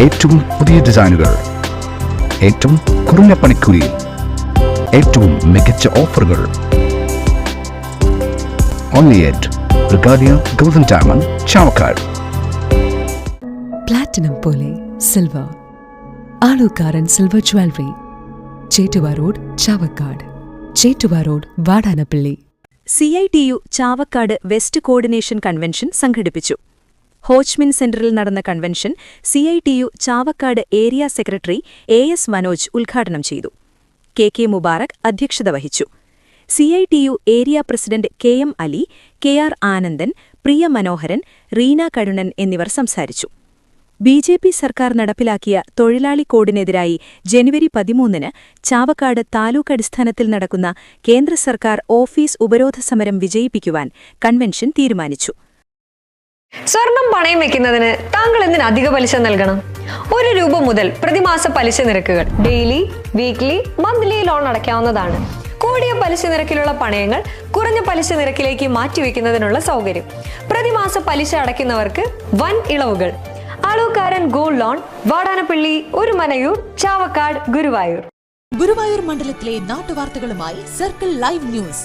ഏറ്റവും പുതിയ ഡിസൈനുകൾ, ഏറ്റവും കുറഞ്ഞ പണിക്കൂലിയിൽ, ഏറ്റവും മികച്ച ഓഫറുകൾ. Only at Regalia Golden Diamond, Chavakkad. Platinum പോലെ silver, Alukkaran silver jewellery, Chettuva road, Chavakkad. Chettuva road, Vatanappally. CITU Chavakkad west coordination convention സംഘടിപ്പിച്ചു. ഹോച്ച്മിൻ സെന്ററിൽ നടന്ന convention CITU Chavakkad area secretary AS Manoj ഉദ്ഘാടനം ചെയ്തു. KK മുബാറക് അധ്യക്ഷത വഹിച്ചു. CITU area president KM Ali, KR Anandan, Priya Manoharan, Reena Karunan എന്നിവർ സംസാരിച്ചു. BJP സർക്കാർ നടപ്പിലാക്കിയ തൊഴിലാളി കോഡിനെതിരായി ജനുവരി 13-ന് ചാവക്കാട് താലൂക്ക് അടിസ്ഥാനത്തിൽ നടക്കുന്ന കേന്ദ്ര സർക്കാർ ഓഫീസ് ഉപരോധ സമരം വിജയിപ്പിക്കുവാൻ കൺവെൻഷൻ തീരുമാനിച്ചു. സ്വർണം പണയം വെക്കുന്നതിന് താങ്കൾ എന്തിന് അധിക പലിശ നൽകണം? ₹1 മുതൽ പ്രതിമാസ പലിശ നിരക്കുകൾ ഡെയിലി, വീക്ക്ലി, മന്ത്ലി ലോൺ അടയ്ക്കാവുന്നതാണ്. കൂടിയ പലിശ നിരക്കിലുള്ള പണയങ്ങൾ കുറഞ്ഞ പലിശ നിരക്കിലേക്ക് മാറ്റിവെക്കുന്നതിനുള്ള സൗകര്യം. പ്രതിമാസ പലിശ അടയ്ക്കുന്നവർക്ക് വൻ ഇളവുകൾ. Alukkaran gold loan, Vatanappally, Orumanayur, Chavakkad, Guruvayur. ഗുരുവായൂർ മണ്ഡലത്തിലെ നാട്ടുവാർത്തകളുമായി സർക്കിൾ ലൈവ് ന്യൂസ്.